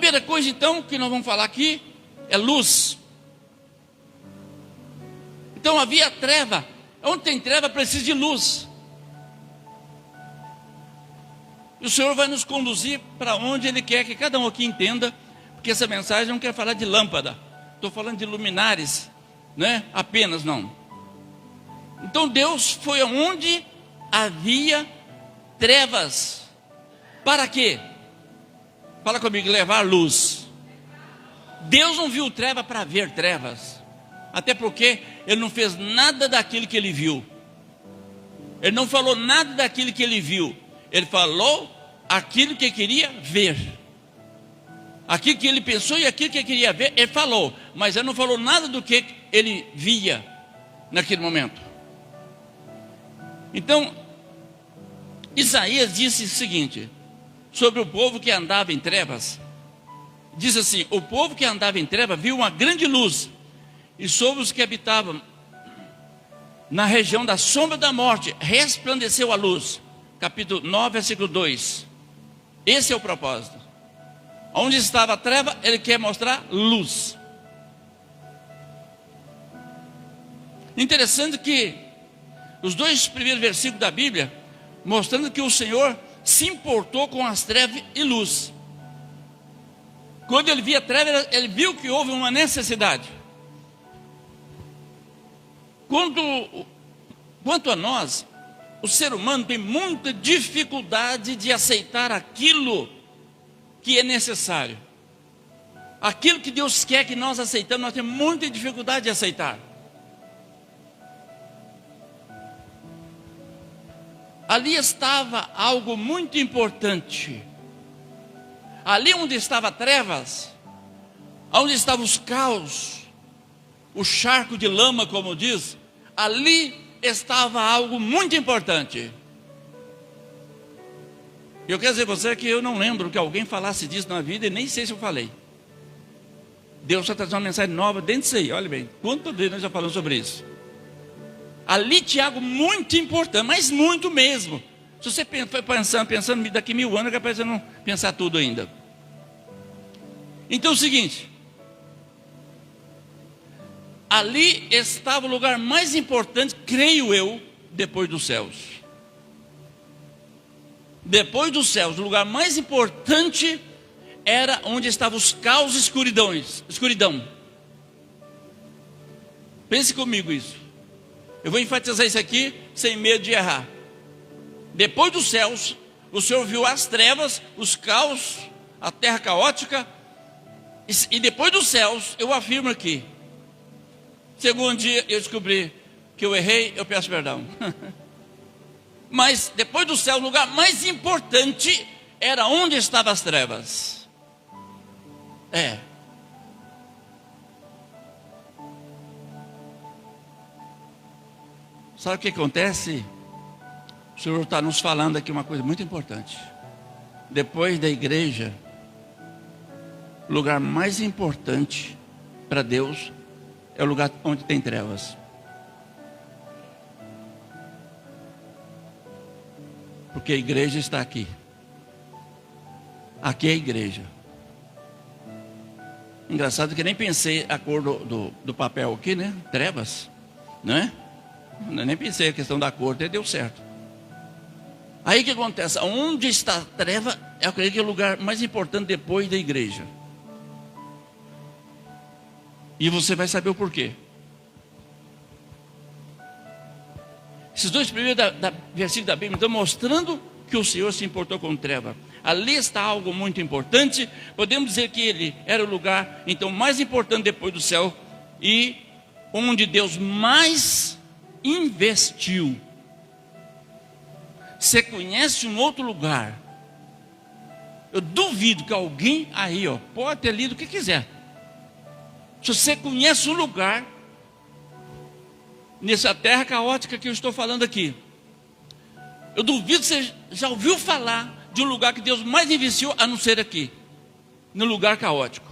primeira coisa então que nós vamos falar aqui é luz. Então havia treva. Onde tem treva precisa de luz. E o Senhor vai nos conduzir para onde Ele quer que cada um aqui entenda, porque essa mensagem não quer falar de lâmpada. Estou falando de luminares, né? Apenas não. Então Deus foi aonde havia trevas. Para quê? Fala comigo, levar luz. Deus não viu treva para ver trevas. Até porque Ele não fez nada daquilo que Ele viu. Ele não falou nada daquilo que Ele viu. Ele falou aquilo que queria ver. Aquilo que Ele pensou e aquilo que queria ver, Ele falou. Mas Ele não falou nada do que Ele via naquele momento. Então, Isaías disse o seguinte, sobre o povo que andava em trevas. Diz assim: o povo que andava em trevas viu uma grande luz, e sobre os que habitavam na região da sombra da morte resplandeceu a luz. Capítulo 9, versículo 2. Esse é o propósito. Onde estava a treva, Ele quer mostrar luz. Interessante que os dois primeiros versículos da Bíblia, mostrando que o Senhor se importou com as trevas e luz. Quando Ele via treva, Ele viu que houve uma necessidade. Quanto a nós, o ser humano tem muita dificuldade de aceitar aquilo que é necessário. Aquilo que Deus quer que nós aceitamos, nós temos muita dificuldade de aceitar. Ali estava algo muito importante. Ali onde estava trevas, onde estavam os caos, o charco de lama, como diz, ali estava algo muito importante. Eu quero dizer a você que eu não lembro que alguém falasse disso na vida, e nem sei se eu falei. Deus está trazendo uma mensagem nova dentro disso aí. Olha bem, quanto vezes nós já falamos sobre isso. Ali tinha algo muito importante, mas muito mesmo. Se você foi pensando daqui 1000 anos, é capaz de não pensar tudo ainda. Então é o seguinte, ali estava o lugar mais importante, creio eu, depois dos céus. Depois dos céus, o lugar mais importante era onde estavam os caos e escuridão. Pense comigo isso. Eu vou enfatizar isso aqui sem medo de errar. Depois dos céus, o Senhor viu as trevas, os caos, a terra caótica. E depois dos céus, eu afirmo aqui, segundo dia eu descobri que eu errei, eu peço perdão. Mas depois do céu, o lugar mais importante era onde estavam as trevas. Sabe o que acontece? O Senhor está nos falando aqui uma coisa muito importante. Depois da igreja, o lugar mais importante para Deus é o lugar onde tem trevas. Porque a igreja está aqui. Aqui é a igreja. Engraçado que nem pensei a cor do papel aqui, né? Trevas, não é? Eu nem pensei a questão da cor, até deu certo. Aí o que acontece? Onde está a treva, eu creio que é o lugar mais importante depois da igreja. E você vai saber o porquê. Esses dois primeiros versículos da Bíblia estão mostrando que o Senhor se importou com treva. Ali está algo muito importante. Podemos dizer que ele era o lugar, então, mais importante depois do céu, e onde Deus mais investiu. Você conhece um outro lugar? Eu duvido que alguém aí, pode ter lido o que quiser. Se você conhece um lugar nessa terra caótica que eu estou falando aqui, eu duvido que você já ouviu falar de um lugar que Deus mais investiu a não ser aqui, no lugar caótico.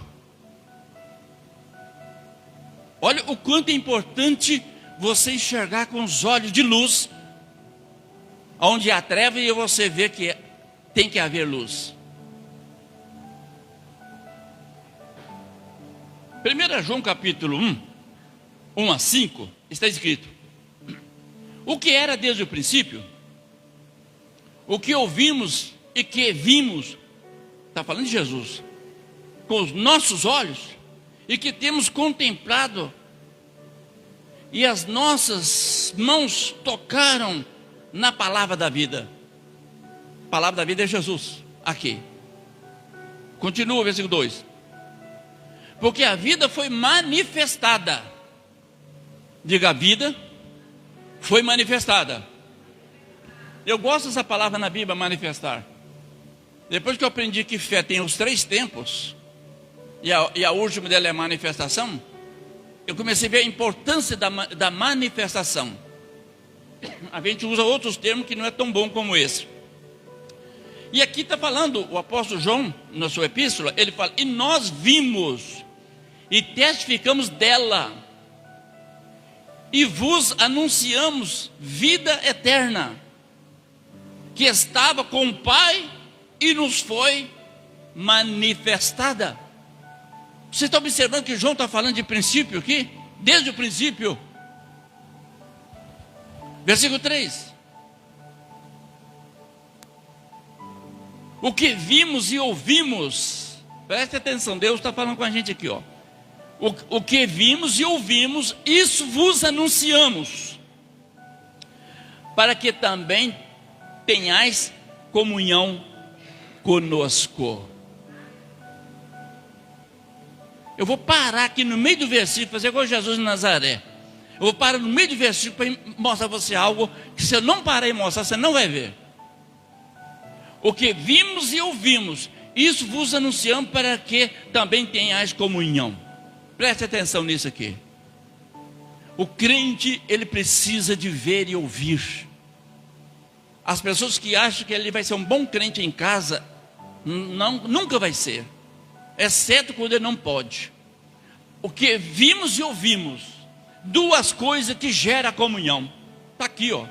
Olha o quanto é importante você enxergar com os olhos de luz, onde há treva, e você vê que tem que haver luz. 1 João capítulo 1 a 5, está escrito: o que era desde o princípio, o que ouvimos e que vimos, está falando de Jesus, com os nossos olhos, e que temos contemplado, e as nossas mãos tocaram na palavra da vida. A palavra da vida é Jesus, aqui. Continua o versículo 2. Porque a vida foi manifestada. Diga, a vida foi manifestada. Eu gosto dessa palavra na Bíblia, manifestar. Depois que eu aprendi que fé tem os 3 tempos, e a última dela é manifestação, eu comecei a ver a importância da manifestação. A gente usa outros termos que não é tão bom como esse. E aqui está falando, o apóstolo João, na sua epístola, ele fala: e nós vimos e testificamos dela, e vos anunciamos vida eterna, que estava com o Pai e nos foi manifestada. Você está observando que João está falando de princípio aqui? Desde o princípio. Versículo 3. O que vimos e ouvimos, preste atenção, Deus está falando com a gente aqui, ó. O que vimos e ouvimos, isso vos anunciamos, para que também tenhais comunhão conosco. Eu vou parar aqui no meio do versículo, fazer igual Jesus de Nazaré. Eu vou parar no meio do versículo para mostrar a você algo que, se eu não parar e mostrar, você não vai ver. O que vimos e ouvimos, isso vos anunciamos, para que também tenhais comunhão. Preste atenção nisso aqui. O crente, ele precisa de ver e ouvir. As pessoas que acham que ele vai ser um bom crente em casa, nunca vai ser, exceto quando ele não pode. O que vimos e ouvimos, 2 coisas que geram comunhão. Está aqui, ó.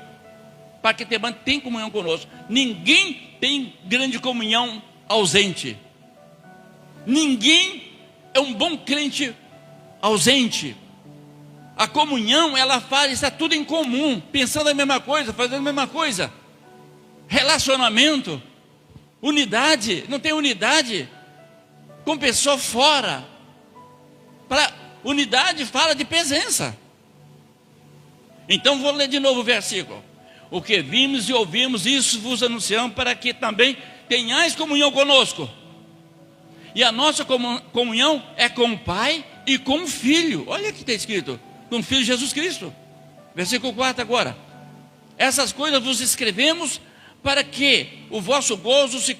Para que tem comunhão conosco. Ninguém tem grande comunhão ausente. Ninguém é um bom crente ausente. A comunhão, ela faz, está tudo em comum, pensando a mesma coisa, fazendo a mesma coisa. Relacionamento, unidade. Não tem unidade com pessoa fora. Para unidade fala de presença. Então vou ler de novo o versículo. O que vimos e ouvimos, isso vos anunciamos, para que também tenhais comunhão conosco. E a nossa comunhão é com o Pai e com o Filho. Olha aqui está escrito, com o Filho Jesus Cristo. Versículo 4 agora. Essas coisas vos escrevemos, para que o vosso gozo se